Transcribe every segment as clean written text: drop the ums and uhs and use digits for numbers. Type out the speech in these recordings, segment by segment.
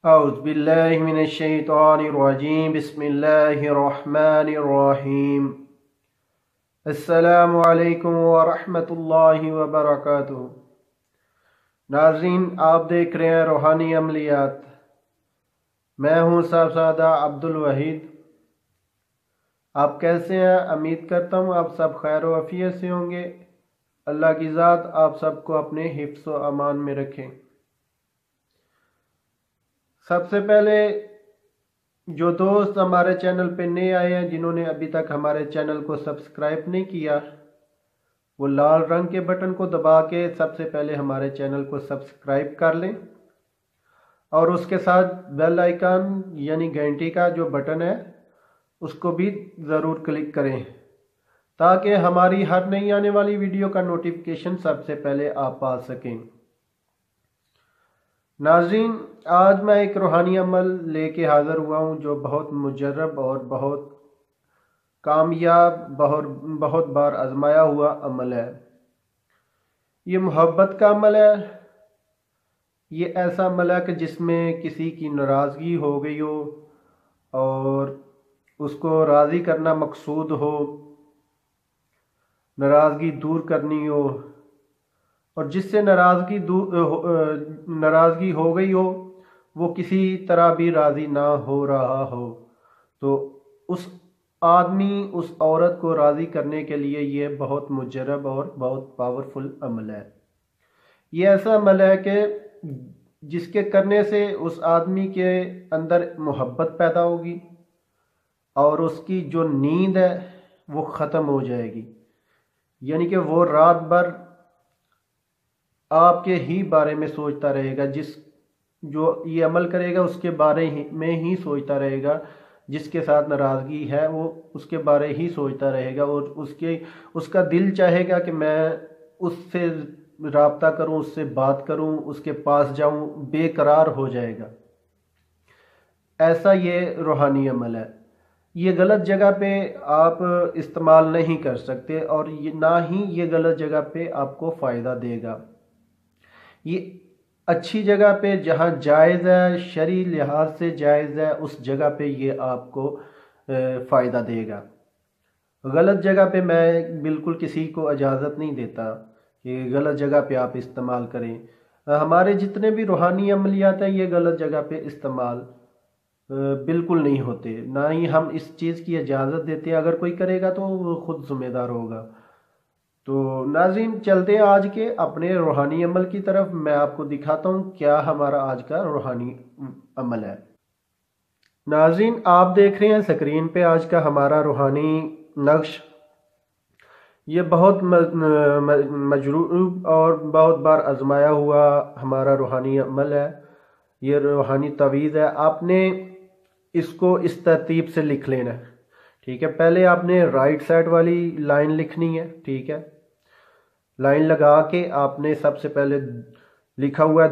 أعوذ بالله من الشيطان الرجيم بسم الله الرحمن الرحيم السلام علیکم ورحمۃ اللہ وبرکاتہ۔ ناظرین، آپ دیکھ رہے ہیں روحانی عملیات۔ میں ہوں صاحبزادہ عبد الوحید۔ آپ کیسے ہیں؟ امید کرتا ہوں آپ سب خیر و عافیت سے ہوں گے۔ اللہ کی ذات آپ سب کو اپنے حفظ و امان میں رکھیں۔ سب سے پہلے جو دوست ہمارے چینل پہ نئے آئے ہیں، جنہوں نے ابھی تک ہمارے چینل کو سبسکرائب نہیں کیا، وہ لال رنگ کے بٹن کو دبا کے سب سے پہلے ہمارے چینل کو سبسکرائب کر لیں، اور اس کے ساتھ بیل آئیکن یعنی گھنٹی کا جو بٹن ہے اس کو بھی ضرور کلک کریں تاکہ ہماری ہر نئی آنے والی ویڈیو کا نوٹیفیکیشن سب سے پہلے آپ پا سکیں۔ ناظرین، آج میں ایک روحانی عمل لے کے حاضر ہوا ہوں جو بہت مجرب اور بہت کامیاب، بہت بار آزمایا ہوا عمل ہے۔ یہ محبت کا عمل ہے۔ یہ ایسا عمل ہے کہ جس میں کسی کی ناراضگی ہو گئی ہو اور اس کو راضی کرنا مقصود ہو، ناراضگی دور کرنی ہو، اور جس سے ناراضگی ہو گئی ہو وہ کسی طرح بھی راضی نہ ہو رہا ہو، تو اس آدمی، اس عورت کو راضی کرنے کے لیے یہ بہت مجرب اور بہت پاورفل عمل ہے۔ یہ ایسا عمل ہے کہ جس کے کرنے سے اس آدمی کے اندر محبت پیدا ہوگی اور اس کی جو نیند ہے وہ ختم ہو جائے گی، یعنی کہ وہ رات بھر آپ کے ہی بارے میں سوچتا رہے گا، جو یہ عمل کرے گا اس کے بارے میں ہی سوچتا رہے گا، جس کے ساتھ ناراضگی ہے وہ اس کے بارے ہی سوچتا رہے گا، اور اس کا دل چاہے گا کہ میں اس سے رابطہ کروں، اس سے بات کروں، اس کے پاس جاؤں، بے قرار ہو جائے گا۔ ایسا یہ روحانی عمل ہے۔ یہ غلط جگہ پہ آپ استعمال نہیں کر سکتے، اور نہ ہی یہ غلط جگہ پہ آپ کو فائدہ دے گا۔ یہ اچھی جگہ پہ جہاں جائز ہے، شرعی لحاظ سے جائز ہے، اس جگہ پہ یہ آپ کو فائدہ دے گا۔ غلط جگہ پہ میں بالکل کسی کو اجازت نہیں دیتا کہ غلط جگہ پہ آپ استعمال کریں۔ ہمارے جتنے بھی روحانی عملیات ہیں یہ غلط جگہ پہ استعمال بالکل نہیں ہوتے، نہ ہی ہم اس چیز کی اجازت دیتے ہیں۔ اگر کوئی کرے گا تو وہ خود ذمہ دار ہوگا۔ تو ناظرین، چلتے ہیں آج کے اپنے روحانی عمل کی طرف۔ میں آپ کو دکھاتا ہوں کیا ہمارا آج کا روحانی عمل ہے۔ ناظرین، آپ دیکھ رہے ہیں سکرین پہ آج کا ہمارا روحانی نقش۔ یہ بہت مجروب اور بہت بار آزمایا ہوا ہمارا روحانی عمل ہے۔ یہ روحانی تعویذ ہے۔ آپ نے اس کو اس ترتیب سے لکھ لینا ہے، ٹھیک ہے؟ پہلے آپ نے رائٹ سائڈ والی لائن لکھنی ہے، ٹھیک ہے؟ لائن لگا کے آپ نے سب سے پہلے لکھا ہوا ہے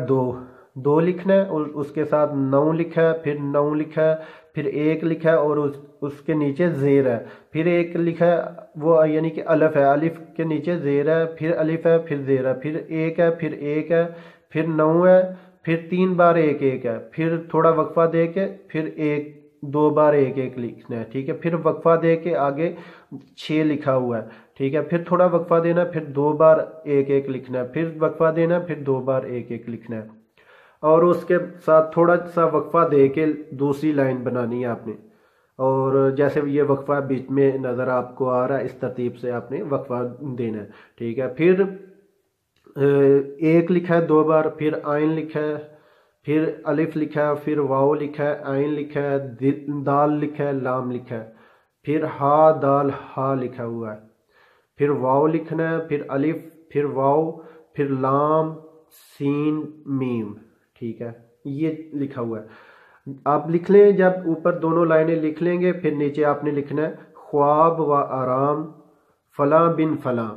دو لکھنا ہے، اور اس کے ساتھ 9 لکھا ہے، پھر 9 لکھا ہے، پھر 1 لکھا ہے، اور اس کے نیچے زیر ہے، پھر 1 لکھا ہے، وہ یعنی کہ الف ہے، الف کے نیچے زیر ہے، پھر الف ہے، پھر زیر ہے، پھر 1 ہے، پھر 1 ہے، پھر 9 ہے، پھر 3 بار 1 ہے، پھر تھوڑا وقفہ دے کے پھر 2 بار 1 لکھنا ہے، ٹھیک ہے؟ پھر وقفہ دے کے آگے 6 لکھا ہوا ہے، ٹھیک ہے؟ پھر تھوڑا وقفہ دینا، پھر 2 بار 1 لکھنا ہے، پھر وقفہ دینا، پھر 2 بار 1 لکھنا ہے، اور اس کے ساتھ تھوڑا سا وقفہ دے کے دوسری لائن بنانی ہے آپ نے، اور جیسے یہ وقفہ بیچ میں نظر آپ کو آ رہا ہے اس ترتیب سے آپ نے وقفہ دینا ہے، ٹھیک ہے؟ پھر 1 لکھا ہے 2 بار، پھر عین لکھا ہے، پھر الف لکھا ہے، پھر واو لکھا ہے، عین لکھا ہے، دال لکھا ہے، لام لکھا ہے، پھر ہا دال ہا لکھا ہوا ہے، پھر واو لکھنا ہے، پھر الف، پھر واو، پھر لام سین میم، ٹھیک ہے؟ یہ لکھا ہوا ہے۔ آپ لکھ لیں، جب اوپر دونوں لائنیں لکھ لیں گے پھر نیچے آپ نے لکھنا ہے خواب و آرام فلاں بن فلاں،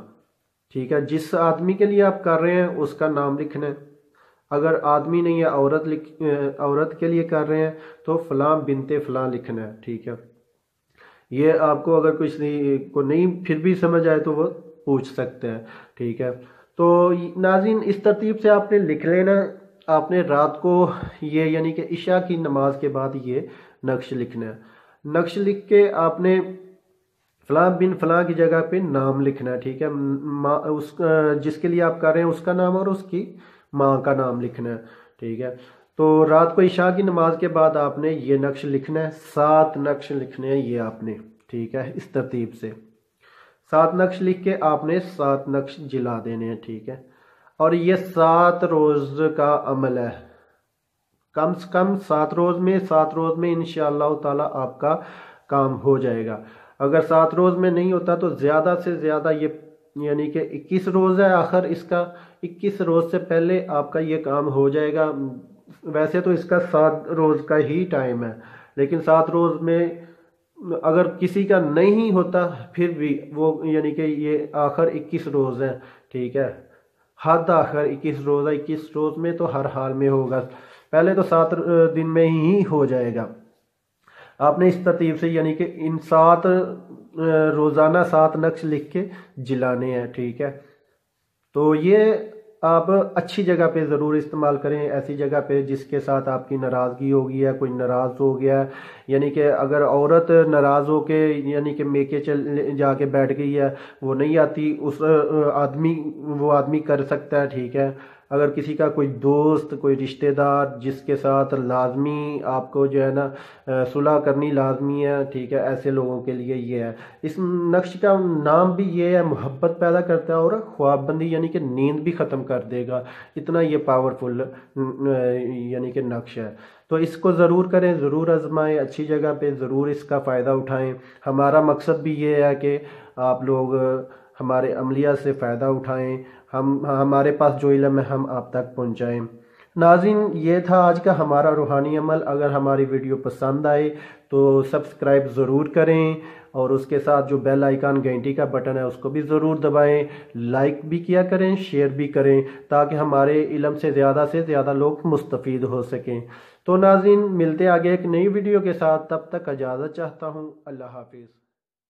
ٹھیک ہے؟ جس آدمی کے لیے آپ کر رہے ہیں اس کا نام لکھنا ہے۔ اگر آدمی نہیں ہے، عورت کے لیے کر رہے ہیں تو فلاں بنتے فلاں لکھنا ہے، ٹھیک ہے؟ یہ آپ کو اگر کسی کو نہیں پھر بھی سمجھ آئے تو وہ پوچھ سکتے ہیں، ٹھیک ہے؟ تو ناظرین، اس ترتیب سے آپ نے لکھ لینا، آپ نے رات کو یہ یعنی کہ عشاء کی نماز کے بعد یہ نقش لکھنا ہے۔ نقش لکھ کے آپ نے فلاں بن فلاں کی جگہ پہ نام لکھنا ہے، ٹھیک ہے، جس کے لیے آپ کر رہے ہیں اس کا نام اور اس کی ماں کا نام لکھنا ہے، ٹھیک ہے۔ تو رات کو عشاء کی نماز کے بعد آپ نے یہ نقش لکھنا ہے، 7 نقش لکھنے ہیں یہ آپ نے، ٹھیک ہے، اس ترتیب سے 7 نقش لکھ کے آپ نے 7 نقش جلا دینے ہیں، ٹھیک ہے۔ اور یہ 7 روز کا عمل ہے، کم سے کم 7 روز میں انشاءاللہ تعالی آپ کا کام ہو جائے گا۔ اگر 7 روز میں نہیں ہوتا تو زیادہ سے زیادہ یہ یعنی کہ 21 روز ہے آخر اس کا، 21 روز سے پہلے آپ کا یہ کام ہو جائے گا۔ ویسے تو اس کا 7 روز کا ہی ٹائم ہے، لیکن 7 روز میں اگر کسی کا نہیں ہوتا پھر بھی وہ یعنی کہ یہ آخر 21 روز ہے، ٹھیک ہے، حد آخر 21 روز ہے، 21 روز میں تو ہر حال میں ہوگا، پہلے تو 7 دن میں ہی ہو جائے گا۔ آپ نے اس ترتیب سے یعنی کہ ان 7 روزانہ 7 نقش لکھ کے جلانے ہیں، ٹھیک ہے۔ تو یہ آپ اچھی جگہ پہ ضرور استعمال کریں، ایسی جگہ پہ جس کے ساتھ آپ کی ناراضگی ہوگی ہے، کوئی ناراض ہو گیا ہے، یعنی کہ اگر عورت ناراض ہو کے یعنی کہ میکے جا کے بیٹھ گئی ہے، وہ نہیں آتی، وہ آدمی کر سکتا ہے، ٹھیک ہے۔ اگر کسی کا کوئی دوست، کوئی رشتہ دار جس کے ساتھ لازمی آپ کو جو ہے نا صلح کرنی لازمی ہے، ٹھیک ہے، ایسے لوگوں کے لیے یہ ہے۔ اس نقش کا نام بھی یہ ہے، محبت پیدا کرتا ہے اور خواب بندی یعنی کہ نیند بھی ختم کر دے گا، اتنا یہ پاورفل یعنی کہ نقش ہے۔ تو اس کو ضرور کریں، ضرور آزمائیں، اچھی جگہ پہ ضرور اس کا فائدہ اٹھائیں۔ ہمارا مقصد بھی یہ ہے کہ آپ لوگ ہمارے عملیہ سے فائدہ اٹھائیں، ہمارے پاس جو علم ہے ہم آپ تک پہنچائیں۔ ناظرین، یہ تھا آج کا ہمارا روحانی عمل۔ اگر ہماری ویڈیو پسند آئے تو سبسکرائب ضرور کریں، اور اس کے ساتھ جو بیل آئیکن گھنٹی کا بٹن ہے اس کو بھی ضرور دبائیں، لائک بھی کیا کریں، شیئر بھی کریں، تاکہ ہمارے علم سے زیادہ لوگ مستفید ہو سکیں۔ تو ناظرین، ملتے آگے ایک نئی ویڈیو کے ساتھ، تب تک اجازت چاہتا ہوں، اللہ حافظ۔